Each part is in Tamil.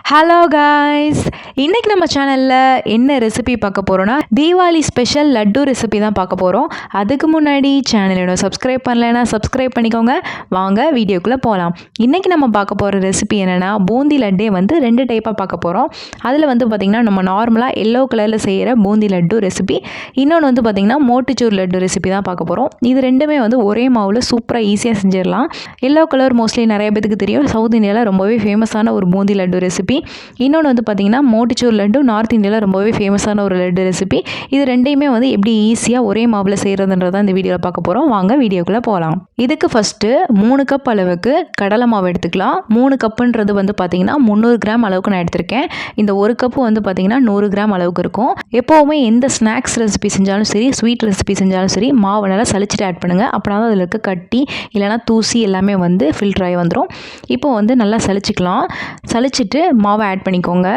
ஹலோ காய்ஸ், இன்றைக்கி நம்ம சேனலில் என்ன ரெசிபி பார்க்க போகிறோன்னா தீபாவளி ஸ்பெஷல் லட்டு ரெசிபி தான் பார்க்க போகிறோம். அதுக்கு முன்னாடி சேனலோட சப்ஸ்கிரைப் பண்ணலைன்னா சப்ஸ்கிரைப் பண்ணிக்கோங்க. வாங்க வீடியோக்குள்ளே போகலாம். இன்றைக்கி நம்ம பார்க்க போகிற ரெசிபி என்னென்னா பூந்தி லட்டே வந்து 2 டைப்பாக பார்க்க போகிறோம். அதில் வந்து பார்த்திங்கன்னா நம்ம நார்மலாக எல்லோ கலரில் செய்கிற பூந்தி லட்டு ரெசிபி, இன்னொன்று வந்து பார்த்திங்கன்னா மோட்டிச்சூர் லட்டு ரெசிபி தான் பார்க்க போகிறோம். இது ரெண்டுமே வந்து ஒரே மாவில் சூப்பராக ஈஸியாக செஞ்சிடலாம். எல்லோ கலர் மோஸ்ட்லி நிறைய பேருக்கு தெரியும், சவுத் இந்தியாவில் ரொம்பவே ஃபேமஸான ஒரு பூந்தி லட்டு ரெசிபி. இன்னொன்று வந்து பார்த்திங்கன்னா மோட்டிச்சூர் லட்டு நார்த் இந்தியாவில் ரொம்பவே ஃபேமஸான ஒரு லட்டு ரெசிபி. இது ரெண்டையுமே வந்து எப்படி ஈஸியாக ஒரே மாவில் செய்கிறதுன்றதான் இந்த வீடியோவில் பார்க்க போகிறோம். வாங்க வீடியோக்குள்ளே போகலாம். இதுக்கு ஃபஸ்ட்டு 3 கப் அளவுக்கு கடலை மாவு எடுத்துக்கலாம். 3 கப்புன்றது வந்து பார்த்திங்கன்னா 300 கிராம் அளவுக்கு நான் எடுத்திருக்கேன். இந்த 1 கப்பு வந்து பார்த்திங்கன்னா 100 கிராம் அளவுக்கு இருக்கும். எப்போவுமே எந்த ஸ்நாக்ஸ் ரெசிபி செஞ்சாலும் சரி, ஸ்வீட் ரெசிபி செஞ்சாலும் சரி, மாவு நல்லா சளிச்சிட்டு ஆட் பண்ணுங்கள். அப்படின்னா தான் அதில் இருக்க கட்டி இல்லைனா தூசி எல்லாமே வந்து ஃபில்டர் ஆகி வந்துடும். இப்போ வந்து நல்லா சளிச்சிக்கலாம். சளிச்சிட்டு மாவை ஆட் பண்ணிக்கோங்க.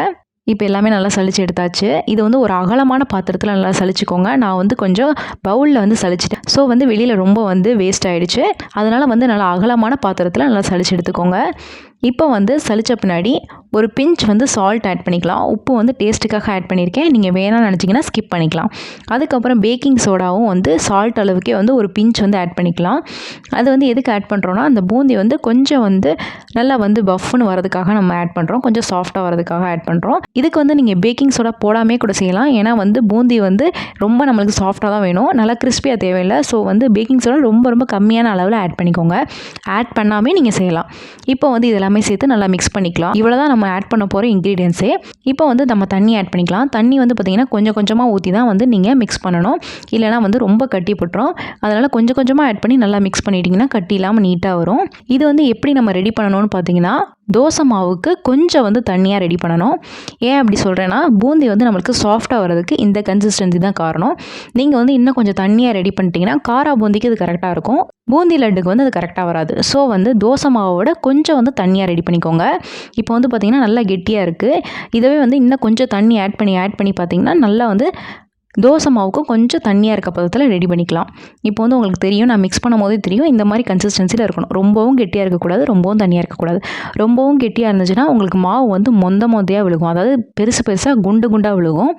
இப்போ எல்லாமே நல்லா சளிச்சு எடுத்தாச்சு. இது வந்து ஒரு அகலமான பாத்திரத்தில் நல்லா சளிச்சிக்கோங்க. நான் வந்து கொஞ்சம் பவுலில் வந்து சளிச்சிட்டேன். ஸோ வந்து வெளியில் ரொம்ப வந்து வேஸ்ட் ஆகிடுச்சு. அதனால் வந்து நல்லா அகலமான பாத்திரத்தில் நல்லா சளிச்சு எடுத்துக்கோங்க. இப்போ வந்து சளிச்ச பின்னாடி ஒரு பிஞ்ச் வந்து சால்ட் ஆட் பண்ணிக்கலாம். உப்பு வந்து டேஸ்ட்டுக்காக ஆட் பண்ணியிருக்கேன். நீங்கள் வேணாம்னு நினச்சிங்கன்னா ஸ்கிப் பண்ணிக்கலாம். அதுக்கப்புறம் பேக்கிங் சோடாவும் வந்து சால்ட் அளவுக்கே வந்து ஒரு பிஞ்ச் வந்து ஆட் பண்ணிக்கலாம். அது வந்து எதுக்கு ஆட் பண்ணுறோன்னா, அந்த பூந்தி வந்து கொஞ்சம் வந்து நல்லா வந்து பஃப்னு வரதுக்காக நம்ம ஆட் பண்ணுறோம். கொஞ்சம் சாஃப்டாக வரதுக்காக ஆட் பண்ணுறோம். இதுக்கு வந்து நீங்கள் பேக்கிங் சோடா போடாமே கூட செய்யலாம். ஏன்னா வந்து பூந்தி வந்து ரொம்ப நம்மளுக்கு சாஃப்டாக தான் வேணும், நல்லா கிறிஸ்பியாக தேவையில்லை. ஸோ வந்து பேக்கிங் சோடா ரொம்ப கம்மியான அளவில் ஆட் பண்ணிக்கோங்க. ஆட் பண்ணாமே நீங்கள் செய்யலாம். இப்போ வந்து இதெல்லாம் சேர்த்து நல்லா மிக்ஸ் பண்ணிக்கலாம். இவ்வளவுதான் நம்ம ஆட் பண்ண போகிற இன்க்ரீடியன்ஸே. இப்போ வந்து நம்ம தண்ணி ஆட் பண்ணிக்கலாம். தண்ணி வந்து பார்த்திங்கன்னா கொஞ்சமாக ஊற்றி தான் வந்து நீங்கள் மிக்ஸ் பண்ணணும். இல்லைனா வந்து ரொம்ப கட்டி போட்டுரும். அதனால் கொஞ்சமாக ஆட் பண்ணி நல்லா மிக்ஸ் பண்ணிட்டீங்கன்னா கட்டி இல்லாமல் நீட்டாக வரும். இது வந்து எப்படி நம்ம ரெடி பண்ணணும்னு பார்த்தீங்கன்னா, தோசை மாவுக்கு கொஞ்சம் வந்து தண்ணியாக ரெடி பண்ணணும். ஏன் அப்படி சொல்கிறேன்னா, பூந்தி வந்து நம்மளுக்கு சாஃப்டாக வரதுக்கு இந்த கன்சிஸ்டன்சி தான் காரணம். நீங்கள் வந்து இன்னும் கொஞ்சம் தண்ணியாக ரெடி பண்ணிட்டீங்கன்னா காரா பூந்திக்கு இது கரெக்டாக இருக்கும். பூந்தி லட்டுக்கு வந்து அது கரெக்டாக வராது. ஸோ வந்து தோசை மாவோட கொஞ்சம் வந்து தண்ணியாக ரெடி பண்ணிக்கோங்க. இப்போ வந்து பார்த்திங்கன்னா நல்லா கெட்டியாக இருக்குது. இதுவே வந்து இன்னும் கொஞ்சம் தண்ணி ஆட் பண்ணி பார்த்திங்கன்னா நல்லா வந்து தோசை மாவுக்கும் கொஞ்சம் தண்ணியாக இருக்க பதத்தில் ரெடி பண்ணிக்கலாம். இப்போ வந்து உங்களுக்கு தெரியும், நான் மிக்ஸ் பண்ணும் போதே தெரியும், இந்த மாதிரி கன்சிஸ்டன்சியில் இருக்கணும். ரொம்பவும் கெட்டியாக இருக்கக்கூடாது, ரொம்பவும் தண்ணியாக இருக்கக்கூடாது. ரொம்பவும் கெட்டியாக இருந்துச்சுன்னா உங்களுக்கு மாவு வந்து மொந்தையாக விழுகும். அதாவது பெருசாக குண்டாக விழுகும்.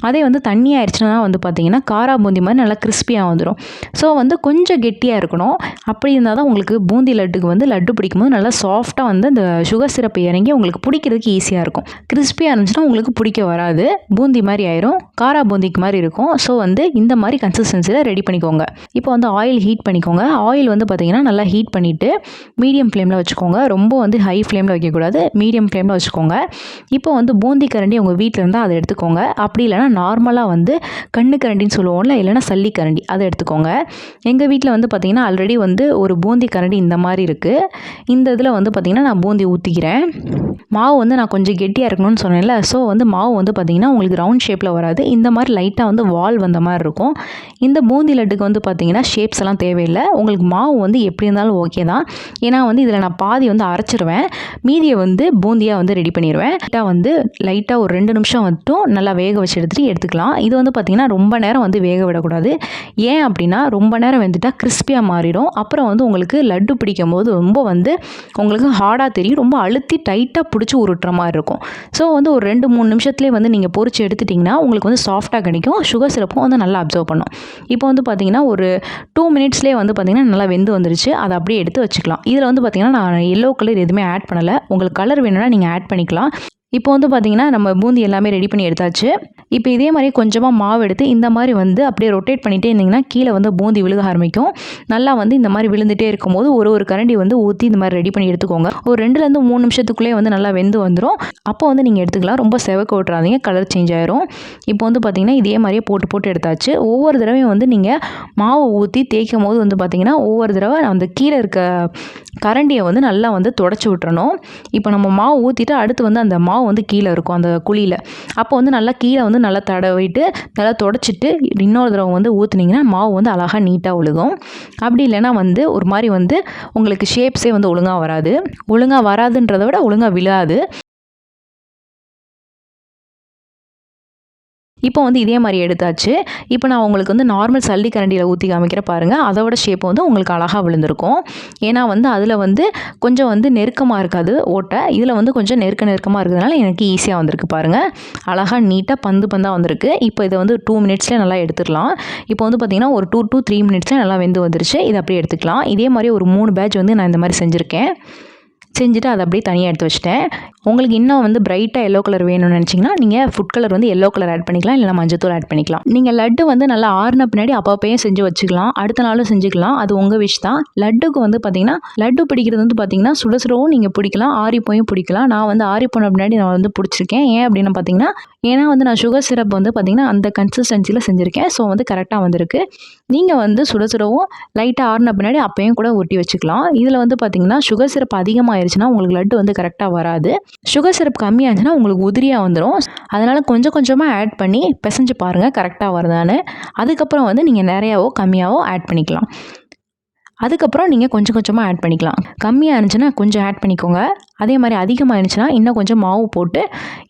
அதே வந்து தண்ணி ஆயிடுச்சுன்னா வந்து பார்த்திங்கன்னா காரா பூந்தி மாதிரி நல்லா கிறிஸ்பியாக வந்துடும். ஸோ வந்து கொஞ்சம் கெட்டியாக இருக்கணும். அப்படி இருந்தால் தான் உங்களுக்கு பூந்தி லட்டுக்கு வந்து லட்டு பிடிக்கும்போது நல்லா சாஃப்டாக வந்து அந்த சுகர் சிரப்பு இறங்கி உங்களுக்கு பிடிக்கிறதுக்கு ஈஸியாக இருக்கும். கிறிஸ்பியாக இருந்துச்சுன்னா உங்களுக்கு பிடிக்க வராது, பூந்தி மாதிரி ஆயிரும், காரா பூந்திக்கு மாதிரி இருக்கும். ஸோ வந்து இந்த மாதிரி கன்சிஸ்டன்சியில் ரெடி பண்ணிக்கோங்க. இப்போ வந்து ஆயில் ஹீட் பண்ணிக்கோங்க. ஆயில் வந்து பார்த்திங்கன்னா நல்லா ஹீட் பண்ணிவிட்டு மீடியம் ஃப்ளேமில் வச்சுக்கோங்க. ரொம்ப வந்து ஹை ஃப்ளேமில் வைக்கக்கூடாது, மீடியம் ஃப்ளேமில் வச்சுக்கோங்க. இப்போ வந்து பூந்தி கரண்டி உங்கள் வீட்டில் இருந்தால் அதை எடுத்துக்கோங்க. அப்படி இல்லைனா நார்மலாக வந்து கண்ணு கரண்டின்னு சொல்லுவோம்ல, இல்லைனா சல்லி கரண்டி, அதை எடுத்துக்கோங்க. எங்கள் வீட்டில் வந்து பார்த்திங்கன்னா ஆல்ரெடி வந்து ஒரு பூந்தி கரண்டி இந்த மாதிரி இருக்குது. இந்த இதில் வந்து பார்த்திங்கன்னா நான் பூந்தி ஊற்றிக்கிறேன். மாவு வந்து நான் கொஞ்சம் கெட்டியாக இருக்கணும்னு சொன்னேன்ல, ஸோ வந்து மாவு வந்து பார்த்திங்கன்னா உங்களுக்கு ரவுண்ட் ஷேப்பில் வராது, இந்த மாதிரி லைட்டாக வந்து வால் வந்த மாதிரி இருக்கும். இந்த பூந்தி லட்டுக்கு வந்து பார்த்திங்கன்னா ஷேப்ஸ் எல்லாம் தேவையில்லை. உங்களுக்கு மாவு வந்து எப்படி இருந்தாலும் ஓகே தான். ஏன்னா வந்து இதில் நான் பாதி வந்து அரைச்சிருவேன், மீதியை வந்து பூந்தியாக வந்து ரெடி பண்ணிடுவேன். லைட்டாக ஒரு 2 நிமிஷம் மட்டும் நல்லா வேக வச்சு எடுத்துக்கலாம். இது வந்து பார்த்திங்கன்னா ரொம்ப நேரம் வந்து வேக விடக்கூடாது. ஏன் அப்படின்னா ரொம்ப நேரம் வெந்துட்டால் கிறிஸ்பியாக மாறிடும். அப்புறம் வந்து உங்களுக்கு லட்டு பிடிக்கும் போது ரொம்ப வந்து உங்களுக்கு ஹார்டாக தெரியும், ரொம்ப அழுத்தி டைட்டாக பிடிச்சி உருட்டுற மாதிரி இருக்கும். ஸோ வந்து ஒரு 2-3 நிமிஷத்துலேயே வந்து நீங்கள் பொரிச்சு எடுத்துட்டிங்கன்னா உங்களுக்கு வந்து சாஃப்டாக கிடைக்கும். சுகர் சிரப்பும் வந்து நல்லா அப்சர்வ் பண்ணும். இப்போ வந்து பார்த்திங்கன்னா ஒரு 2 மினிட்ஸ்லேயே வந்து பார்த்திங்கன்னா நல்லா வெந்து வந்துருச்சு. அதை அப்படியே எடுத்து வச்சுக்கலாம். இதில் வந்து பார்த்திங்கன்னா நான் எல்லோ கலர் எதுவுமே ஆட் பண்ணலை. உங்களுக்கு கலர் வேணும்னா நீங்கள் ஆட் பண்ணிக்கலாம். இப்போ வந்து பார்த்திங்கன்னா நம்ம பூந்தி எல்லாமே ரெடி பண்ணி எடுத்தாச்சு. இப்போ இதே மாதிரி கொஞ்சமாக மாவு எடுத்து இந்த மாதிரி வந்து அப்படியே ரொட்டேட் பண்ணிகிட்டே இருந்திங்கன்னா கீழே வந்து பூந்தி விழுக ஆரம்பிக்கும். நல்லா வந்து இந்த மாதிரி விழுந்துகிட்டே இருக்கும்போது ஒரு கரண்டி வந்து ஊற்றி இந்த மாதிரி ரெடி பண்ணி எடுத்துக்கோங்க. ஒரு 2-3 நிமிஷத்துக்குள்ளேயே வந்து நல்லா வெந்து வந்துடும். அப்போ வந்து நீங்கள் எடுத்துக்கலாம். ரொம்ப செவக்க விட்றாதீங்க, கலர் சேஞ்ச் ஆயிரும். இப்போ வந்து பார்த்திங்கன்னா இதே மாதிரியே போட்டு எடுத்தாச்சு. ஒவ்வொரு தடவையும் வந்து நீங்கள் மாவு ஊற்றி தேய்க்கும் போது வந்து பார்த்திங்கன்னா ஒவ்வொரு தடவை அந்த கீழே இருக்க கரண்டியை வந்து நல்லா வந்து தொடச்சி விட்டுறணும். இப்போ நம்ம மாவு ஊற்றிட்டு அடுத்து வந்து அந்த மாவு வந்து கீழே இருக்கும் அந்த குழியில். அப்போ வந்து நல்லா கீழே வந்து நல்லா தடவிட்டு நல்லா தொடச்சிட்டு இன்னொரு தடவை வந்து ஊற்றுனீங்கன்னா மாவு வந்து அழகாக நீட்டாக விழுகும். அப்படி இல்லைன்னா வந்து ஒரு மாதிரி வந்து உங்களுக்கு ஷேப்ஸே வந்து ஒழுங்காக வராது. ஒழுங்காக வராதுன்றதை விட ஒழுங்காக விழாது. இப்போ வந்து இதே மாதிரி எடுத்தாச்சு. இப்போ நான் உங்களுக்கு வந்து நார்மல் சல்லி கரண்டியில் ஊற்றி காமிக்கிற பாருங்கள். அதோட ஷேப் வந்து உங்களுக்கு அழகாக விழுந்திருக்கும். ஏன்னா வந்து அதில் வந்து கொஞ்சம் வந்து நெருக்கமாக இருக்காது ஓட்டை. இதில் வந்து கொஞ்சம் நெருக்கமாக இருக்கிறதுனால எனக்கு ஈஸியாக வந்திருக்கு பாருங்கள். அழகாக நீட்டாக பந்தாக வந்திருக்கு. இப்போ இதை வந்து 2 மினிட்ஸ்லேயே நல்லா எடுத்துடலாம். இப்போ வந்து பார்த்திங்கன்னா ஒரு 2 to 3 மினிட்ஸில் நல்லா வெந்து வந்துருச்சு. இதை அப்படியே எடுத்துக்கலாம். இதே மாதிரி ஒரு 3 பேட்ச் வந்து நான் இந்த மாதிரி செஞ்சுருக்கேன். செஞ்சுட்டு அதை அப்படியே தனியாக எடுத்து வச்சிட்டேன். உங்களுக்கு இன்னும் வந்து பிரைட்டாக எல்லோ கலர் வேணும்னு நினச்சிங்கன்னா நீங்கள் ஃபுட் கலர் வந்து எல்லோ கலர் ஆட் பண்ணிக்கலாம், இல்லைனா மஞ்சத்தூள் ஆட் பண்ணிக்கலாம். நீங்கள் லட்டு வந்து நல்லா ஆறுன பின்னாடி அப்பப்பையும் செஞ்சு வச்சுக்கலாம், அடுத்த நாளும் செஞ்சுக்கலாம். அது உங்கள் விஷ் தான். லட்டுக்கு வந்து பார்த்திங்கன்னா லட்டு பிடிக்கிறது வந்து பார்த்திங்கன்னா சுட சுடவும் நீங்கள் பிடிக்கலாம், ஆறிப்போயும் பிடிக்கலாம். நான் வந்து ஆறிப்போன பின்னாடி நான் வந்து பிடிச்சிருக்கேன். ஏன் அப்படின்னு பார்த்தீங்கன்னா, ஏன்னா வந்து நான் சுகர் சிரப் வந்து பார்த்திங்கன்னா அந்த கன்சிஸ்டன்சியில் செஞ்சுருக்கேன். ஸோ வந்து கரெக்டாக வந்திருக்கு. நீங்கள் வந்து சுட சுடவும் லைட்டாக ஆறின பின்னாடி அப்பையும் கூட ஒட்டி வச்சுக்கலாம். இதில் வந்து பார்த்திங்கன்னா சுகர் சிரப் அதிகமாகிருச்சுன்னா உங்களுக்கு லட்டு வந்து கரெக்டாக வராது. சுகர் சிரப் கம்மியாச்சுன்னா உங்களுக்கு உதிரியாக வந்துடும். அதனால் கொஞ்சம் கொஞ்சமாக ஆட் பண்ணி பிசைஞ்சு பாருங்கள் கரெக்டாக வருதான்னு. அதுக்கப்புறம் வந்து நீங்கள் நிறையாவோ கம்மியாவோ ஆட் பண்ணிக்கலாம். அதுக்கப்புறம் நீங்கள் கொஞ்சம் கொஞ்சமாக ஆட் பண்ணிக்கலாம். கம்மியாக இருந்துச்சுன்னா கொஞ்சம் ஆட் பண்ணிக்கோங்க. அதே மாதிரி அதிகமாக இருந்துச்சுன்னா இன்னும் கொஞ்சம் மாவு போட்டு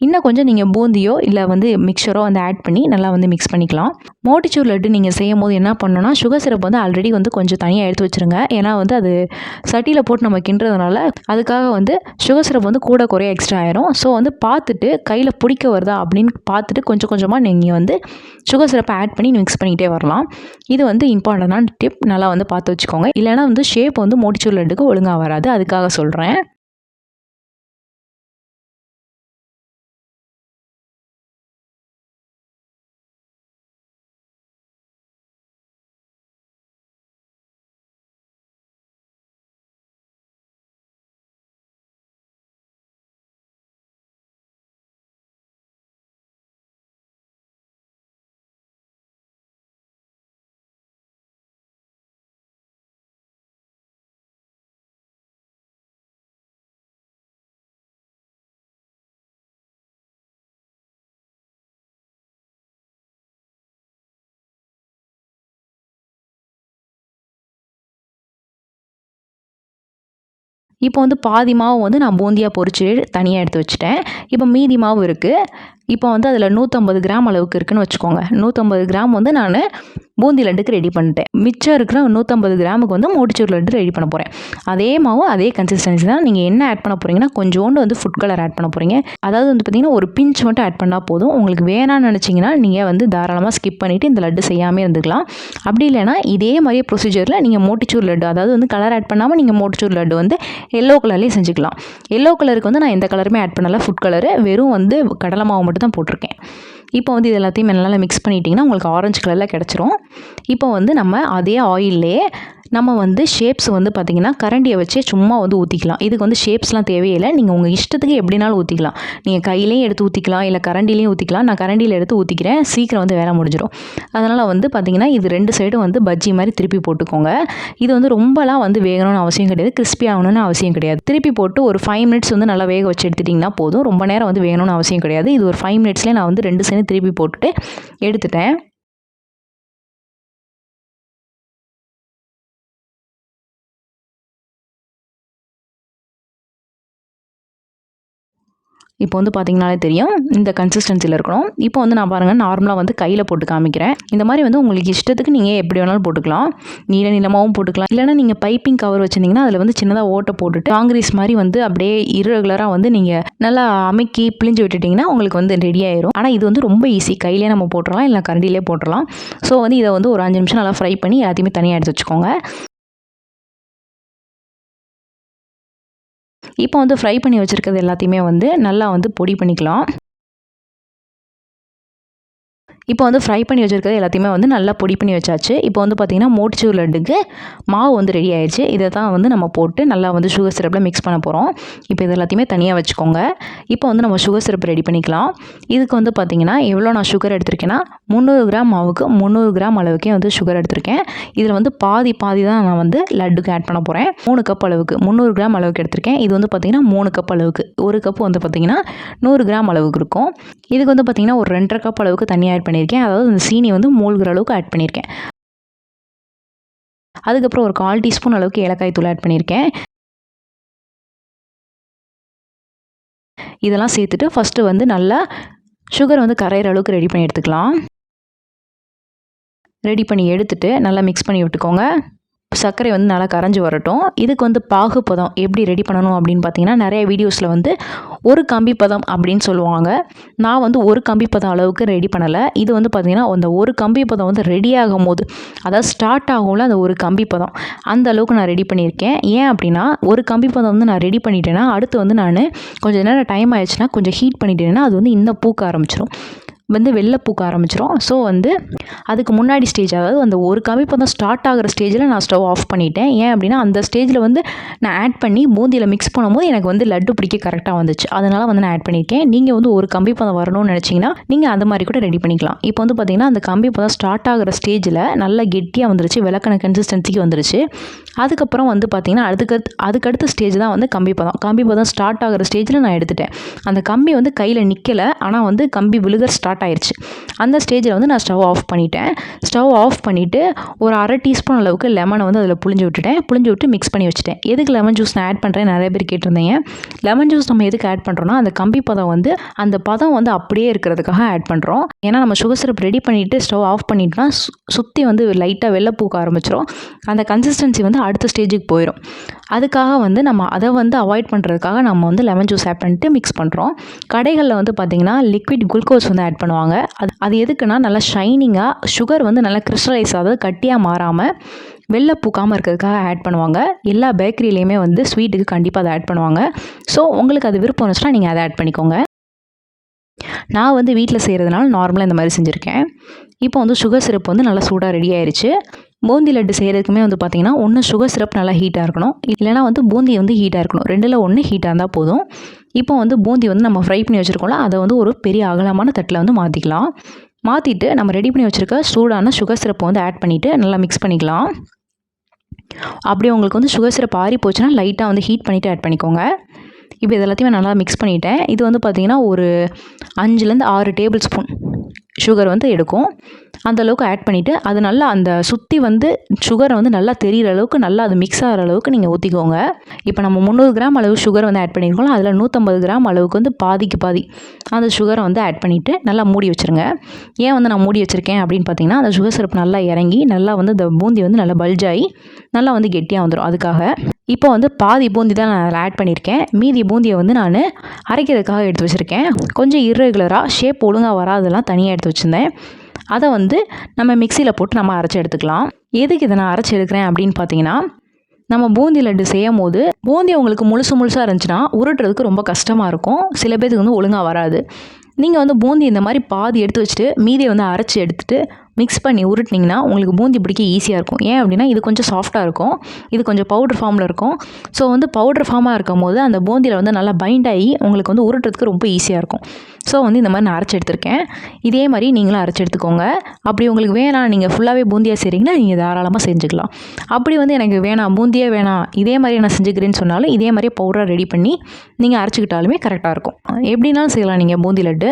இன்னும் கொஞ்சம் நீங்கள் பூந்தியோ இல்லை வந்து மிக்சரோ வந்து ஆட் பண்ணி நல்லா வந்து மிக்ஸ் பண்ணிக்கலாம். மோட்டிச்சூர் லட்டு நீங்கள் செய்யும் போது என்ன பண்ணணும்னா சுகர் சிரப் வந்து ஆல்ரெடி வந்து கொஞ்சம் தனியாக எடுத்து வச்சுருங்க. ஏன்னா வந்து அது சட்டியில் போட்டு நம்ம கிண்டுறதுனால அதுக்காக வந்து சுகர் சிரப் வந்து கூட குறைய எக்ஸ்ட்ரா ஆயிரும். ஸோ வந்து பார்த்துட்டு கையில் பிடிக்க வருதா அப்படின்னு பார்த்துட்டு கொஞ்சம் கொஞ்சமாக நீங்கள் வந்து சுகர் சிரப்பை ஆட் பண்ணி மிக்ஸ் பண்ணிக்கிட்டே வரலாம். இது வந்து இம்பார்ட்டண்டான டிப். நல்லா வந்து பார்த்து வச்சுக்கோங்க. இல்லைனா வந்து ஷேப் வந்து மோட்டிச்சூர் லட்டுக்கு ஒழுங்காக வராது. அதுக்காக சொல்கிறேன். இப்போ வந்து பாதி மாவு வந்து நான் பூந்தியாக பொரிச்சு தனியாக எடுத்து வச்சுட்டேன். இப்போ மீதி மாவு இருக்குது. இப்போ வந்து அதில் 150 கிராம் அளவுக்கு இருக்குதுன்னு வச்சுக்கோங்க. 150 கிராம் வந்து நான் பூந்தி லட்டுக்கு ரெடி பண்ணிட்டேன். மிச்சம் இருக்கிற 150 கிராமுக்கு வந்து மோட்டிச்சூர் லட்டு ரெடி பண்ண போகிறேன். அதே மாவு அதே கன்சிஸ்டன்சி தான். நீங்கள் என்ன ஆட் பண்ண போகிறீங்கன்னா கொஞ்சோண்டு வந்து ஃபுட் கலர் ஆட் பண்ண போகிறீங்க. அதாவது வந்து பார்த்திங்கன்னா ஒரு பிஞ்ச் மட்டும் ஆட் பண்ணால் போதும். உங்களுக்கு வேணான்னு நினச்சிங்கன்னா நீங்கள் வந்து தாராளமாக ஸ்கிப் பண்ணிவிட்டு இந்த லட்டு செய்யாமல் இருந்துக்கலாம். அப்படி இல்லைனா இதே மாதிரியே ப்ரொசீஜரில் நீங்கள் மோட்டிச்சூர் லட்டு, அதாவது வந்து கலர் ஆட் பண்ணாமல் நீங்கள் மோட்டிச்சூர் லட்டு வந்து எல்லோ கலர்லேயே செஞ்சுக்கலாம். எல்லோ கலருக்கு வந்து நான் எந்த கலருமே ஆட் பண்ணல, ஃபுட் கலரு வெறும் வந்து கடலை மாவு மட்டும் தான் போட்டிருக்கேன். இப்போ வந்து இது எல்லாத்தையும் நல்லா மிக்ஸ் பண்ணிட்டீங்கன்னா உங்களுக்கு ஆரஞ்சு கலரில் கிடச்சிரும். இப்போ வந்து நம்ம அதே ஆயிலே நம்ம வந்து ஷேப்ஸ் வந்து பார்த்திங்கன்னா கரண்டியை வச்சே சும்மா வந்து ஊற்றிக்கலாம். இதுக்கு வந்து ஷேப்ஸ்லாம் தேவையில்லை. நீங்கள் உங்கள் இஷ்டத்துக்கு எப்படினாலும் ஊற்றிக்கலாம். நீங்கள் கையிலையும் எடுத்து ஊற்றிக்கலாம், இல்லை கரண்டிலையும் ஊற்றிக்கலாம். நான் கரண்டியில் எடுத்து ஊற்றிக்கிறேன், சீக்கிரம் வந்து வேலை முடிஞ்சிடும். அதனால் வந்து பார்த்திங்கன்னா இது 2 சைடும் வந்து பஜ்ஜி மாதிரி திருப்பி போட்டுக்கோங்க. இது வந்து ரொம்பலாம் வந்து வேகணும்னு அவசியம் கிடையாது, கிறிஸ்பி ஆகணும்னு அவசியம் கிடையாது. திருப்பி போட்டு ஒரு 5 மினிட்ஸ் வந்து நல்லா வேக வச்சு எடுத்துட்டிங்கன்னா போதும். ரொம்ப நேரம் வந்து வேகணும்னு அவசியம் கிடையாது. இது ஒரு 5 மினிட்ஸ்லேயே நான் வந்து 2 சைடும் திருப்பி போட்டுட்டு எடுத்துட்டேன். இப்போ வந்து பார்த்திங்கனாலே தெரியும் இந்த கன்சிஸ்டன்சியில் இருக்கணும். இப்போ வந்து நான் பாருங்கள் நார்மலாக வந்து கையில் போட்டு காமிக்கிறேன். இந்த மாதிரி வந்து உங்களுக்கு இஷ்டத்துக்கு நீங்கள் எப்படி வேணாலும் போட்டுக்கலாம். நீளமாகவும் போட்டுக்கலாம். இல்லைனா நீங்கள் பைப்பிங் கவர் வச்சுருந்தீங்கன்னா அதில் வந்து சின்னதாக ஓட்டை போட்டுட்டு காங்கிரீஸ் மாதிரி வந்து அப்படியே இர்ரெகுலராக வந்து நீங்கள் நல்லா அமுக்கி பிழிஞ்சு விட்டுட்டிங்கன்னா உங்களுக்கு வந்து ரெடி ஆயிரும். ஆனால் இது வந்து ரொம்ப ஈஸி. கையிலே நம்ம போட்டுடலாம், இல்லை கரண்டிலே போட்டுடலாம். ஸோ வந்து இதை வந்து ஒரு 5 நிமிஷம் நல்லா ஃப்ரை பண்ணி எல்லாத்தையுமே தனியாக எடுத்து வச்சுக்கோங்க. இப்போ வந்து ஃப்ரை பண்ணி வச்சுருக்கிறது எல்லாத்தையுமே வந்து நல்லா வந்து பொடி பண்ணிக்கலாம். இப்போ வந்து ஃப்ரை பண்ணி வச்சுருக்கிறது எல்லாத்தையுமே வந்து நல்லா பொடி பண்ணி வச்சாச்சு. இப்போ வந்து பார்த்திங்கன்னா மோட்டிச்சூர் லட்டுக்கு மாவு வந்து ரெடி ஆயிடுச்சு. இதை தான் வந்து நம்ம போட்டு நல்லா வந்து சுகர் சிரப்பில் மிக்ஸ் பண்ண போகிறோம். இப்போ இது எல்லாத்தையுமே தனியாக வச்சுக்கோங்க. இப்போ வந்து நம்ம சுகர் சிரப் ரெடி பண்ணிக்கலாம். இதுக்கு வந்து பார்த்திங்கன்னா எவ்வளோ நான் சுகர் எடுத்திருக்கேன்னா 300 கிராம் மாவுக்கு 300 கிராம் அளவுக்கே வந்து சுகர் எடுத்திருக்கேன். இதில் வந்து பாதி தான் நான் வந்து லட்டுக்கு ஆட் பண்ண போகிறேன். 3 கப் அளவுக்கு 300 கிராம் அளவுக்கு எடுத்திருக்கேன். இது வந்து பார்த்திங்கன்னா 3 கப் அளவுக்கு, ஒரு கப் வந்து பார்த்திங்கன்னா 100 கிராம் அளவுக்கு இருக்கும். இதுக்கு வந்து பார்த்திங்கன்னா ஒரு 2.5 கப் அளவுக்கு தண்ணி ஆட் பண்ணியிருக்கேன். அதாவது இந்த சீனி வந்து மூழ்கிற அளவுக்கு ஆட் பண்ணியிருக்கேன். அதுக்கப்புறம் ஒரு 1/4 டீஸ்பூன் அளவுக்கு ஏலக்காய் தூள் ஆட் பண்ணியிருக்கேன். இதெல்லாம் சேர்த்துட்டு ஃபஸ்ட்டு வந்து நல்லா சுகர் வந்து கரையிற அளவுக்கு ரெடி பண்ணி எடுத்துக்கலாம். ரெடி பண்ணி எடுத்துட்டு நல்லா மிக்ஸ் பண்ணி விட்டுக்கோங்க. சர்க்கரை வந்து நல்லா கரைஞ்சி வரட்டும். இதுக்கு வந்து பாகு பதம் எப்படி ரெடி பண்ணணும் அப்படின்னு பார்த்தீங்கன்னா, நிறைய வீடியோஸில் வந்து ஒரு கம்பி பதம் அப்படின்னு சொல்லுவாங்க. நான் வந்து ஒரு கம்பி பதம் அளவுக்கு ரெடி பண்ணலை. இது வந்து பார்த்திங்கன்னா அந்த ஒரு கம்பி பதம் வந்து ரெடி ஆகும்போது, அதாவது ஸ்டார்ட் ஆகும்ல அந்த ஒரு கம்பி பதம், அந்த அளவுக்கு நான் ரெடி பண்ணியிருக்கேன். ஏன் அப்படின்னா, ஒரு கம்பி பதம் வந்து நான் ரெடி பண்ணிட்டேன்னா அடுத்து வந்து நான் கொஞ்சம் நேரம் டைம் ஆயிடுச்சுன்னா கொஞ்சம் ஹீட் பண்ணிட்டேன்னா அது வந்து இன்னும் பூக்க ஆரம்பிச்சிடும், வந்து வெள்ளை பூக்க ஆரம்பிச்சிடும். ஸோ வந்து அதுக்கு முன்னாடி ஸ்டேஜ், அதாவது அந்த ஒரு கம்பி பதம் ஸ்டார்ட் ஆகிற ஸ்டேஜில் நான் ஸ்டவ் ஆஃப் பண்ணிட்டேன். ஏன் அப்படின்னா அந்த ஸ்டேஜில் வந்து நான் ஆட் பண்ணி பூந்தியில் மிக்ஸ் பண்ணும்போது எனக்கு வந்து லட்டு பிடிக்க கரெக்டாக வந்துச்சு. அதனால் வந்து நான் ஆட் பண்ணியிருக்கேன். நீங்கள் வந்து ஒரு கம்பி பதம் வரணும்னு நினச்சிங்கன்னா நீங்கள் அந்த மாதிரி கூட ரெடி பண்ணிக்கலாம். இப்போ வந்து பார்த்திங்கன்னா அந்த கம்பி பதம் ஸ்டார்ட் ஆகிற ஸ்டேஜில் நல்லா கெட்டியாக வந்துருச்சு, விளக்கண கன்சிஸ்டன்சிக்கு வந்துருச்சு. அதுக்கப்புறம் வந்து பார்த்திங்கன்னா அதுக்கடுத்த ஸ்டேஜ் தான் வந்து கம்பி பதம். கம்பி பதம் ஸ்டார்ட் ஆகிற ஸ்டேஜில் நான் எடுத்துட்டேன். அந்த கம்பி வந்து கையில் நிற்கலை, ஆனால் வந்து கம்பி விழுக ஸ்டார்ட் ஆயிடுச்சு. அந்த ஸ்டேஜில் வந்து நான் ஸ்டவ் ஆஃப் பண்ணிட்டேன். ஸ்டவ் ஆஃப் பண்ணிவிட்டு ஒரு அரை டீஸ்பூன் அளவுக்கு லெமனை வந்து அதில் புழிஞ்சு விட்டு மிக்ஸ் பண்ணி வச்சுட்டேன். எதுக்கு லெமன் ஜூஸ் நான் ஆட் பண்ணுறேன் நிறைய பேர் கேட்டிருந்தீங்க. லெமன் ஜூஸ் நம்ம எதுக்கு ஆட் பண்ணுறோன்னா, அந்த கம்பி பதம் வந்து அந்த பதம் வந்து அப்படியே இருக்கிறதுக்காக ஆட் பண்ணுறோம். ஏன்னா நம்ம சுகர் சிரப் ரெடி பண்ணிவிட்டு ஸ்டவ் ஆஃப் பண்ணிட்டோம்னா சுற்றி வந்து லைட்டாக வெள்ளை பூக்க ஆரம்பிச்சிடும். அந்த கன்சிஸ்டன்சி வந்து அடுத்த ஸ்டேஜுக்கு போயிடும். அதுக்காக வந்து நம்ம அதை வந்து அவாய்ட் பண்ணுறதுக்காக நம்ம வந்து லெமன் ஜூஸ் ஆட் பண்ணிட்டு மிக்ஸ் பண்ணுறோம். கடைகளில் வந்து பார்த்திங்கன்னா லிக்விட் குளுக்கோஸ் வந்து ஆட் பண்ணுவாங்க. அது எதுக்குன்னா நல்லா ஷைனிங்காக சுகர் வந்து நல்லா கிறிஸ்டலைஸ் ஆகாது, கட்டியாக மாறாமல் வெள்ளை பூக்காமல் இருக்கிறதுக்காக ஆட் பண்ணுவாங்க. எல்லா பேக்கரியிலையுமே வந்து ஸ்வீட்டுக்கு கண்டிப்பாக அதை ஆட் பண்ணுவாங்க. ஸோ உங்களுக்கு அது விருப்பம் இருந்துச்சுன்னா நீங்கள் அதை ஆட் பண்ணிக்கோங்க. நான் வந்து வீட்டில் செய்கிறதுனால நார்மலாக இந்த மாதிரி செஞ்சுருக்கேன். இப்போ வந்து சுகர் சிரப் வந்து நல்லா சூடாக ரெடி ஆயிடுச்சு. பூந்தி லட்டு செய்கிறதுக்குமே வந்து பார்த்திங்கன்னா ஒன்று சுகர் சிரப் நல்லா ஹீட்டாக இருக்கணும், இல்லைனா வந்து பூந்தி வந்து ஹீட்டாக இருக்கணும். ரெண்டில் ஒன்று ஹீட்டாக இருந்தால் போதும். இப்போ வந்து பூந்தி வந்து நம்ம ஃப்ரை பண்ணி வச்சுருக்கோம்ல, அதை வந்து ஒரு பெரிய அகலமான தட்டில் வந்து மாற்றிக்கலாம். மாற்றிட்டு நம்ம ரெடி பண்ணி வச்சுருக்க சூடான சுகர் சிரப்பை வந்து ஆட் பண்ணிவிட்டு நல்லா மிக்ஸ் பண்ணிக்கலாம். அப்படி உங்களுக்கு வந்து சுகர் சிரப் ஆறி போச்சுன்னா லைட்டாக வந்து ஹீட் பண்ணிவிட்டு ஆட் பண்ணிக்கோங்க. இப்போ இது எல்லாத்தையுமே நல்லா மிக்ஸ் பண்ணிவிட்டேன். இது வந்து பார்த்திங்கன்னா ஒரு 5லேருந்து 6 டேபிள் ஸ்பூன் சுகர் வந்து எடுக்கும். அந்தளவுக்கு ஆட் பண்ணிவிட்டு அது நல்லா அந்த சுற்றி வந்து சுகரை வந்து நல்லா தெரிகிற அளவுக்கு நல்லா அது மிக்ஸ் ஆகிற அளவுக்கு நீங்கள் ஊற்றிக்கோங்க. இப்போ நம்ம 300 கிராம் அளவு சுகர் வந்து ஆட் பண்ணியிருக்கோம். அதில் 150 கிராம் அளவுக்கு வந்து பாதிக்கு பாதி அந்த சுகரை வந்து ஆட் பண்ணிவிட்டு நல்லா மூடி வச்சுருங்க. ஏன் வந்து நான் மூடி வச்சுருக்கேன் அப்படின்னு பார்த்தீங்கன்னா, அந்த சுகர் சிரப் நல்லா இறங்கி நல்லா வந்து இந்த பூந்தி வந்து நல்லா பல்ஜாகி நல்லா வந்து கெட்டியாக வந்துடும். அதுக்காக இப்போ வந்து பாதி பூந்தி தான் நான் அதில் ஆட் பண்ணியிருக்கேன். மீதி பூந்தியை வந்து நான் அரைக்கிறதுக்காக எடுத்து வச்சுருக்கேன். கொஞ்சம் இர்ரெகுலராக ஷேப் ஒழுங்காக வராதெல்லாம் தனியாக எடுத்து வச்சுருந்தேன். அதை வந்து நம்ம மிக்சியில் போட்டு நம்ம அரைச்சி எடுத்துக்கலாம். எதுக்கு இதை நான் அரைச்சி எடுக்கிறேன் அப்படின்னு பார்த்தீங்கன்னா, நம்ம பூந்தி லட்டு செய்யும் போது பூந்தி உங்களுக்கு முழுசாக இருந்துச்சுன்னா உருட்டுறதுக்கு ரொம்ப கஷ்டமாக இருக்கும். சில பேருக்கு வந்து ஒழுங்காக வராது. நீங்கள் வந்து பூந்தி இந்த மாதிரி பாதி எடுத்து வச்சுட்டு மீதியை வந்து அரைச்சி எடுத்துகிட்டு மிக்ஸ் பண்ணி உருட்டினீங்கன்னா உங்களுக்கு பூந்தி பிடிக்க ஈஸியாக இருக்கும். ஏன் அப்படின்னா இது கொஞ்சம் சாஃப்டாக இருக்கும், இது கொஞ்சம் பவுடர் ஃபார்மில் இருக்கும். ஸோ வந்து பவுடர் ஃபார்மாக இருக்கும் போது அந்த பூந்தியில் வந்து நல்லா பைண்ட் ஆகி உங்களுக்கு வந்து உருட்டுறதுக்கு ரொம்ப ஈஸியாக இருக்கும். ஸோ வந்து இந்த மாதிரி நான் அரைச்சி எடுத்திருக்கேன். இதே மாதிரி நீங்களும் அரைச்சி எடுத்துக்கோங்க. அப்படி உங்களுக்கு வேணாம், நீங்கள் ஃபுல்லாகவே பூந்தியாக செய்கிறீங்கன்னா நீங்கள் தாராளமாக செஞ்சுக்கலாம். அப்படி வந்து எனக்கு வேணாம், பூந்தியே வேணாம், இதே மாதிரி நான் செஞ்சுக்கிறேன்னு சொன்னாலும் இதே மாதிரி பவுடரை ரெடி பண்ணி நீங்கள் அரைச்சிக்கிட்டாலுமே கரெக்டாக இருக்கும். எப்படின்னாலும் செய்யலாம் நீங்கள் பூந்தி லட்டு.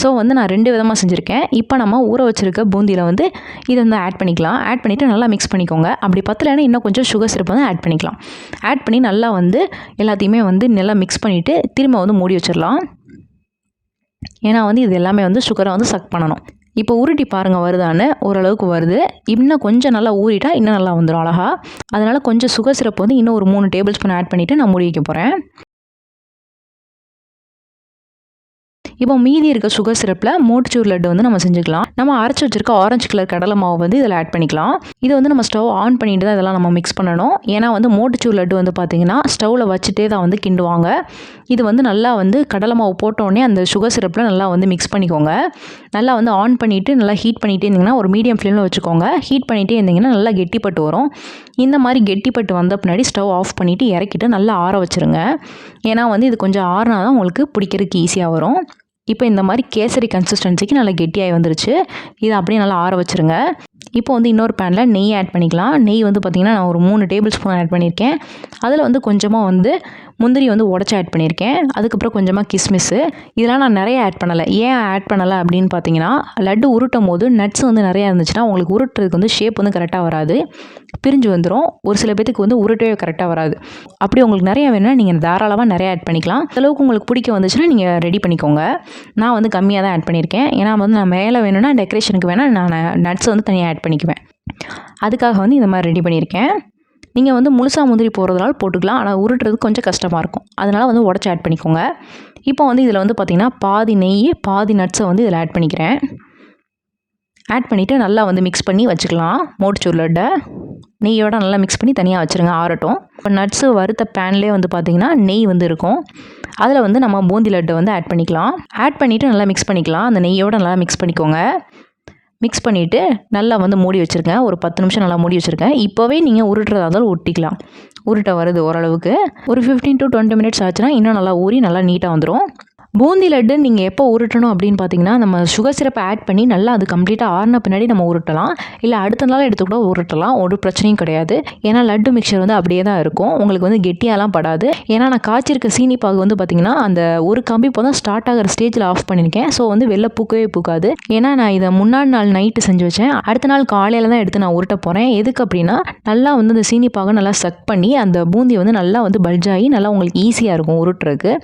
ஸோ வந்து நான் 2 விதமாக செஞ்சுருக்கேன். இப்போ நம்ம ஊற வச்சுருக்க பூந்தியில் வந்து இதை வந்து ஆட் பண்ணிக்கலாம். ஆட் பண்ணிவிட்டு நல்லா மிக்ஸ் பண்ணிக்கோங்க. அப்படி பத்தலைன்னா இன்னும் கொஞ்சம் சுகர் சிரப் வந்து ஆட் பண்ணிக்கலாம். ஆட் பண்ணி நல்லா வந்து எல்லாத்தையுமே வந்து நல்லா மிக்ஸ் பண்ணிவிட்டு திரும்ப வந்து மூடி வச்சிடலாம். ஏன்னா வந்து இது எல்லாமே வந்து சுகரை வந்து சக் பண்ணணும். இப்போ உருட்டி பாருங்கள் வருதான்னு, ஓரளவுக்கு வருது. இன்னும் கொஞ்சம் நல்லா ஊறிட்டா இன்னும் நல்லா வந்துடும் அழகா. அதனால் கொஞ்சம் சுகர் சிரப் வந்து இன்னும் ஒரு 3 டேபிள் ஸ்பூன் ஆட் பண்ணிவிட்டு நான் மூடி வைக்க போகிறேன். இப்போ மீதி இருக்க சுகர் சிரப்பில் மோட்டுச்சூர் லட்டு வந்து நம்ம செஞ்சுக்கலாம். நம்ம அரைச்சி வச்சிருக்க ஆரஞ்சு கலர் கடலை மாவு வந்து இதில் ஆட் பண்ணிக்கலாம். இது வந்து நம்ம ஸ்டவ் ஆன் பண்ணிட்டு தான் இதெல்லாம் நம்ம மிக்ஸ் பண்ணணும். ஏன்னா வந்து மோட்டுச்சூர் லட்டு வந்து பார்த்திங்கன்னா ஸ்டவ்வில் வச்சுட்டே தான் வந்து கிண்டுவாங்க. இது வந்து நல்லா வந்து கடலை மாவு போட்டோடனே அந்த சுகர் சிரப்பில் நல்லா வந்து மிக்ஸ் பண்ணிக்கோங்க. நல்லா வந்து ஆன் பண்ணிவிட்டு நல்லா ஹீட் பண்ணிகிட்டே இருந்திங்கன்னா ஒரு மீடியம் ஃப்ளேமில் வச்சுக்கோங்க. ஹீட் பண்ணிகிட்டே இருந்திங்கன்னா நல்லா கெட்டிப்பட்டு வரும். இந்த மாதிரி கெட்டிப்பட்டு வந்த பின்னாடி ஸ்டவ் ஆஃப் பண்ணிவிட்டு இறக்கிட்டு நல்லா ஆற வச்சுருங்க. ஏன்னா வந்து இது கொஞ்சம் ஆறினா தான் உங்களுக்கு பிடிக்கிறதுக்கு ஈஸியாக வரும். இப்போ இந்த மாதிரி கேசரி கன்சிஸ்டன்சிக்கு நல்லா கெட்டியாகி வந்துருச்சு. இதை அப்படியே நல்லா ஆற வச்சுருங்க. இப்போ வந்து இன்னொரு பேனில் நெய் ஆட் பண்ணிக்கலாம். நெய் வந்து பார்த்திங்கன்னா நான் ஒரு 3 டேபிள் ஸ்பூன் ஆட் பண்ணியிருக்கேன். அதில் வந்து கொஞ்சமாக வந்து முந்திரி வந்து உடச்சி ஆட் பண்ணியிருக்கேன். அதுக்கப்புறம் கொஞ்சமாக கிஸ்மிஸ்ஸு. இதெல்லாம் நான் நிறைய ஆட் பண்ணலை. ஏன் ஆட் பண்ணலை அப்படின்னு பார்த்தீங்கன்னா, லட்டு உருட்டும் போது நட்ஸ் வந்து நிறையா இருந்துச்சுன்னா உங்களுக்கு உருட்டுறதுக்கு வந்து ஷேப் வந்து கரெக்டாக வராது, பிரிஞ்சு வந்துடும். ஒரு சில பேத்துக்கு வந்து உருட்டவே கரெக்டாக வராது. அப்படி உங்களுக்கு நிறையா வேணும்னா நீங்கள் தாராளமாக நிறையா ஆட் பண்ணிக்கலாம். அளவுக்கு உங்களுக்கு பிடிக்க வந்துச்சுன்னா நீங்கள் ரெடி பண்ணிக்கோங்க. நான் வந்து கம்மியாக தான் ஆட் பண்ணியிருக்கேன். ஏன்னா வந்து நான் மேலே வேணும்னா டெக்கரேஷனுக்கு வேணால் நான் நட்ஸ் வந்து தனியாக ஆட் பண்ணிக்குவேன். அதுக்காக வந்து இந்த மாதிரி ரெடி பண்ணியிருக்கேன். நீங்கள் வந்து முழுசா முந்திரி போடுறதுனால போட்டுக்கலாம். ஆனால் உருட்டுறது கொஞ்சம் கஷ்டமாக இருக்கும். அதனால் வந்து உடச்சி ஆட் பண்ணிக்கோங்க. இப்போ வந்து இதில் வந்து பார்த்திங்கன்னா பாதி நெய் பாதி நட்ஸை வந்து இதில் ஆட் பண்ணிக்கிறேன். ஆட் பண்ணிவிட்டு நல்லா வந்து மிக்ஸ் பண்ணி வச்சுக்கலாம். மோட்டிச்சூர் லட்டை நெய்யோட நல்லா மிக்ஸ் பண்ணி தனியாக வச்சுருங்க, ஆறட்டும். இப்போ நட்ஸு வறுத்த பேன்லேயே வந்து பார்த்திங்கன்னா நெய் வந்து இருக்கும். அதில் வந்து நம்ம பூந்தி லட்டை வந்து ஆட் பண்ணிக்கலாம். ஆட் பண்ணிவிட்டு நல்லா மிக்ஸ் பண்ணிக்கலாம். அந்த நெய்யோடு நல்லா மிக்ஸ் பண்ணிக்கோங்க. மிக்ஸ் பண்ணிவிட்டு நல்லா வந்து மூடி வச்சுருக்கேன். ஒரு 10 நிமிஷம் நல்லா மூடி வச்சுருக்கேன். இப்போவே நீங்கள் உருட்டுறதா இருந்தாலும் ஒட்டிக்கலாம். உருட்டை வருது ஓரளவுக்கு. ஒரு 15 to 20 மினிட்ஸ் ஆச்சுன்னா இன்னும் நல்லா ஊறி நல்லா நீட்டாக வந்துடும். பூந்தி லட்டு நீங்கள் எப்போ உருட்டணும் அப்படின்னு பார்த்தீங்கன்னா, நம்ம சுகர் சிரப்பை ஆட் பண்ணி நல்லா அது கம்ப்ளீட்டாக ஆறின பின்னாடி நம்ம உருட்டலாம். இல்லை அடுத்த நாள் எடுத்து கூட உருட்டலாம். ஒரு பிரச்சனையும் கிடையாது. ஏன்னா லட்டு மிக்சர் வந்து அப்படியே தான் இருக்கும். உங்களுக்கு வந்து கெட்டியாலாம் படாது. ஏன்னா நான் காய்ச்சிருக்க சீனி பாகு வந்து பார்த்திங்கன்னா அந்த ஒரு கம்பி இப்போ தான் ஸ்டார்ட் ஆகிற ஸ்டேஜில் ஆஃப் பண்ணியிருக்கேன். ஸோ வந்து வெளில பூக்கவே பூக்காது. ஏன்னா நான் இதை முன்னாடி நாள் நைட்டு செஞ்சு வச்சேன். அடுத்த நாள் காலையில் தான் எடுத்து நான் உருட்ட போகிறேன். எதுக்கு அப்படின்னா நல்லா வந்து அந்த சீனி பாகை நல்லா சக் பண்ணி அந்த பூந்தி வந்து நல்லா வந்து பல்ஜாகி நல்லா உங்களுக்கு ஈஸியாக இருக்கும் உருட்டுறதுக்கு.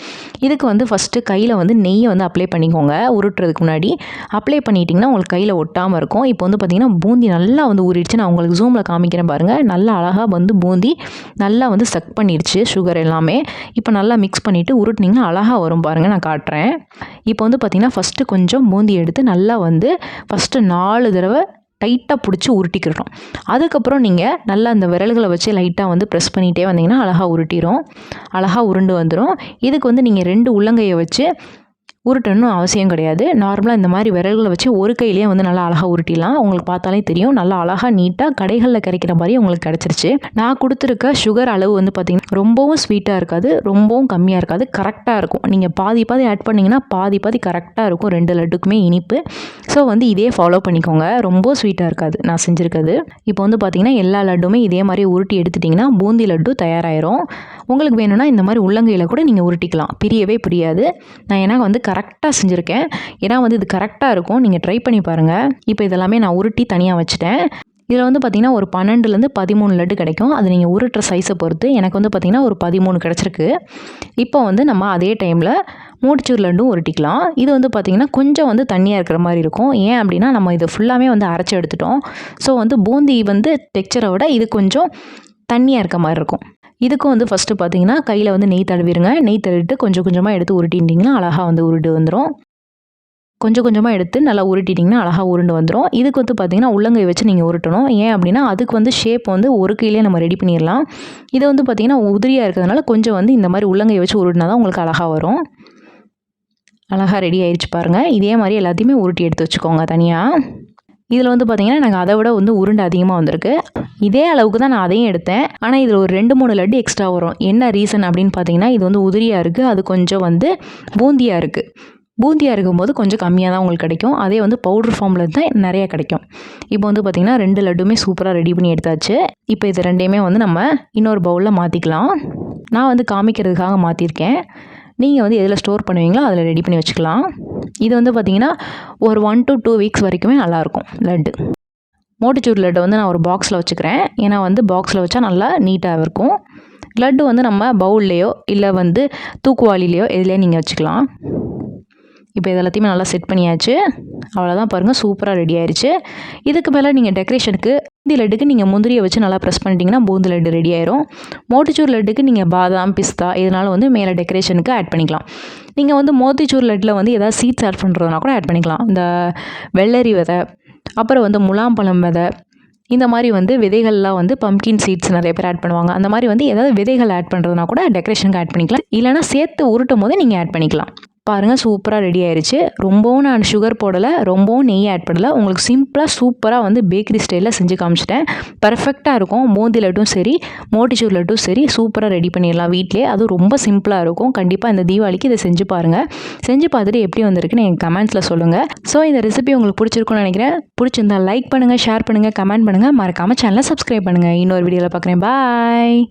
இதுக்கு வந்து ஃபஸ்ட்டு கையில் வந்து நெய்யை வந்து அப்ளை பண்ணிக்கோங்க. உருட்டுறதுக்கு முன்னாடி அப்ளை பண்ணிட்டிங்கன்னா உங்களுக்கு கையில் ஒட்டாமல் இருக்கும். இப்போ வந்து பார்த்திங்கன்னா பூந்தி நல்லா வந்து ஊறிடுச்சு. நான் உங்களுக்கு ஜூமில் காமிக்கிறேன் பாருங்கள். நல்லா அழகாக வந்து பூந்தி நல்லா வந்து சக் பண்ணிடுச்சு சுகர் எல்லாமே. இப்போ நல்லா மிக்ஸ் பண்ணிவிட்டு உருட்டினீங்கன்னா அழகாக வரும் பாருங்கள், நான் காட்டுறேன். இப்போ வந்து பார்த்திங்கன்னா ஃபஸ்ட்டு கொஞ்சம் பூந்தி எடுத்து நல்லா வந்து ஃபஸ்ட்டு 4 தடவை டைட்டாக பிடிச்சி உருட்டிக்கிறோம். அதுக்கப்புறம் நீங்கள் நல்லா அந்த விரல்களை வச்சு லைட்டாக வந்து ப்ரெஸ் பண்ணிகிட்டே வந்தீங்கன்னா அழகாக உருட்டிடும். அழகாக உருண்டு வந்துடும். இதுக்கு வந்து நீங்கள் 2 உள்ளங்கையை வச்சு உருட்டணும் அவசியம் கிடையாது. நார்மலாக இந்த மாதிரி விரல்களை வச்சு ஒரு கையிலேயே வந்து நல்லா அழகாக உருட்டிடலாம். உங்களுக்கு பார்த்தாலே தெரியும். நல்லா அழகாக நீட்டாக கடைகளில் கிடைக்கிற மாதிரி உங்களுக்கு கிடச்சிருச்சு. நான் கொடுத்துருக்க சுகர் அளவு வந்து பார்த்திங்கன்னா ரொம்பவும் ஸ்வீட்டாக இருக்காது, ரொம்பவும் கம்மியாக இருக்காது, கரெக்டாக இருக்கும். நீங்கள் பாதி பாதி ஆட் பண்ணிங்கன்னா பாதி பாதி கரெக்டாக இருக்கும் 2 லட்டுக்குமே இனிப்பு. ஸோ வந்து இதே ஃபாலோ பண்ணிக்கோங்க. ரொம்ப ஸ்வீட்டாக இருக்காது நான் செஞ்சுருக்கிறது. இப்போ வந்து பார்த்திங்கன்னா எல்லா லட்டுமே இதே மாதிரி உருட்டி எடுத்துட்டிங்கன்னா பூந்தி லட்டு தயாராகிரும். உங்களுக்கு வேணும்னா இந்த மாதிரி உள்ளங்கையில் கூட நீங்கள் உருட்டிக்கலாம். பிரியவே பிரியாது. நான் ஏன்னா வந்து கரெக்டாக செஞ்சுருக்கேன். ஏன்னா வந்து இது கரெக்டாக இருக்கும். நீங்கள் ட்ரை பண்ணி பாருங்கள். இப்போ இதெல்லாமே நான் உருட்டி தனியாக வச்சுட்டேன். இதில் வந்து பார்த்திங்கன்னா ஒரு 12லேருந்து 13 லட்டு கிடைக்கும். அது நீங்கள் உருட்டுற சைஸை பொறுத்து. எனக்கு வந்து பார்த்திங்கன்னா ஒரு 13 கிடச்சிருக்கு. இப்போ வந்து நம்ம அதே டைமில் மோட்டிச்சூர் லட்டும் உருட்டிக்கலாம். இது வந்து பார்த்திங்கன்னா கொஞ்சம் வந்து தண்ணியாக இருக்கிற மாதிரி இருக்கும். ஏன் அப்படின்னா நம்ம இதை ஃபுல்லாமே வந்து அரைச்சி எடுத்துட்டோம். ஸோ வந்து பூந்தி வந்து டெக்ஸ்சரை விட இது கொஞ்சம் தண்ணியாக இருக்க மாதிரி இருக்கும். இதுக்கும் வந்து ஃபஸ்ட்டு பார்த்திங்கன்னா கையில் வந்து நெய் தடவிடுங்க. நெய் தடவிட்டு கொஞ்சம் கொஞ்சமாக எடுத்து உருட்டிட்டிங்கன்னா அழகாக வந்து உருண்டு வந்துடும். கொஞ்சம் கொஞ்சமாக எடுத்து நல்லா உருட்டிட்டிங்கன்னா அழகாக உருண்டு வந்துடும். இதுக்கு வந்து பார்த்திங்கன்னா உள்ளங்கை வச்சு நீங்கள் உருட்டணும். ஏன் அப்படின்னா அதுக்கு வந்து ஷேப் வந்து ஒரு கையிலே நம்ம ரெடி பண்ணிடலாம். இதை வந்து பார்த்திங்கன்னா உதிரியாக இருக்கிறதுனால கொஞ்சம் வந்து இந்த மாதிரி உள்ளங்கை வச்சு உருட்டினா தான் உங்களுக்கு அழகாக வரும். அழகாக ரெடி ஆயிடுச்சு பாருங்கள். இதே மாதிரி எல்லாத்தையுமே உருட்டி எடுத்து வச்சுக்கோங்க தனியாக. இதில் வந்து பார்த்திங்கன்னா எனக்கு அதை விட வந்து உருண்டை அதிகமாக வந்திருக்கு. இதே அளவுக்கு தான் நான் அதையும் எடுத்தேன். ஆனால் இதில் ஒரு 2-3 லட்டு எக்ஸ்ட்ரா வரும். என்ன ரீசன் அப்படின்னு பார்த்தீங்கன்னா இது வந்து உதிரியாக இருக்குது, அது கொஞ்சம் வந்து பூந்தியாக இருக்குது. பூந்தியாக இருக்கும்போது கொஞ்சம் கம்மியாக தான் உங்களுக்கு கிடைக்கும். அதே வந்து பவுடர் ஃபார்மில் தான் நிறையா கிடைக்கும். இப்போ வந்து பார்த்திங்கன்னா 2 லட்டுமே சூப்பராக ரெடி பண்ணி எடுத்தாச்சு. இப்போ இது ரெண்டையுமே வந்து நம்ம இன்னொரு பவுலில் மாற்றிக்கலாம். நான் வந்து காமிக்கிறதுக்காக மாற்றிருக்கேன். நீங்கள் வந்து எதில் ஸ்டோர் பண்ணுவீங்களோ அதில் ரெடி பண்ணி வச்சுக்கலாம். இது வந்து பார்த்திங்கன்னா ஒரு 1 to 2 வீக்ஸ் வரைக்குமே நல்லாயிருக்கும் லட்டு. மோட்டிச்சூர் லட்டை வந்து நான் ஒரு பாக்ஸில் வச்சுக்கிறேன். ஏன்னா வந்து பாக்ஸில் வச்சா நல்லா நீட்டாக இருக்கும். லட்டு வந்து நம்ம பவுல்லையோ இல்லை வந்து தூக்குவாளிலையோ எதுலேயோ நீங்கள் வச்சுக்கலாம். இப்போ இது எல்லாத்தையுமே நல்லா செட் பண்ணியாச்சு. அவ்வளோதான் பாருங்கள், சூப்பராக ரெடி ஆயிடுச்சு. இதுக்கு மேலே நீங்கள் டெக்கரேஷனுக்கு பூந்தி லட்டுக்கு நீங்கள் முந்திரியை வச்சு நல்லா ப்ரெஸ் பண்ணிட்டீங்கன்னா பூந்தி லட்டு ரெடி ஆயிரும். மோட்டிச்சூர் லட்டுக்கு நீங்கள் பாதாம், பிஸ்தா இதனால வந்து மேலே டெக்கரேஷனுக்கு ஆட் பண்ணிக்கலாம். நீங்கள் வந்து மோத்திச்சூர் லட்டில் வந்து ஏதாவது சீட்ஸ் ஆட் பண்ணுறதுனா கூட ஆட் பண்ணிக்கலாம். இந்த வெள்ளரி விதை, அப்புறம் வந்து முலாம்பழம் விதை, இந்த மாதிரி வந்து விதைகள்லாம் வந்து பம்கின் சீட்ஸ் நிறைய பேர் ஆட் பண்ணுவாங்க. அந்த மாதிரி வந்து ஏதாவது விதைகள் ஆட் பண்ணுறதுனா கூட டெக்கரேஷனுக்கு ஆட் பண்ணிக்கலாம். இல்லைனா சேர்த்து உருட்டும் போது நீங்கள் ஆட் பண்ணிக்கலாம். பாருங்கள், சூப்பராக ரெடி ஆயிடுச்சு. ரொம்பவும் நான் சுகர் போடலை, ரொம்பவும் நெய் ஆட் பண்ணலை. உங்களுக்கு சிம்பிளாக சூப்பராக வந்து பேக்கரி ஸ்டைலில் செஞ்சு காமிச்சிட்டேன். பர்ஃபெக்டாக இருக்கும். பூந்தி லட்டும் சரி, மோட்டிச்சூர் லட்டும் சரி, சூப்பராக ரெடி பண்ணிடலாம் வீட்டிலே. அதுவும் ரொம்ப சிம்பிளாக இருக்கும். கண்டிப்பாக இந்த தீபாவளிக்கு இதை செஞ்சு பாருங்கள். செஞ்சு பார்த்துட்டு எப்படி வந்திருக்குன்னு எங்கள் கமெண்ட்ஸில் சொல்லுங்கள். ஸோ இந்த ரெசிபி உங்களுக்கு பிடிச்சிருக்குன்னு நினைக்கிறேன். பிடிச்சிருந்தா லைக் பண்ணுங்கள், ஷேர் பண்ணுங்கள், கமெண்ட் பண்ணுங்கள். மறக்காமல் சேனலை சப்ஸ்கிரைப் பண்ணுங்கள். இன்னொரு வீடியோவில் பார்க்குறேன். பாய்.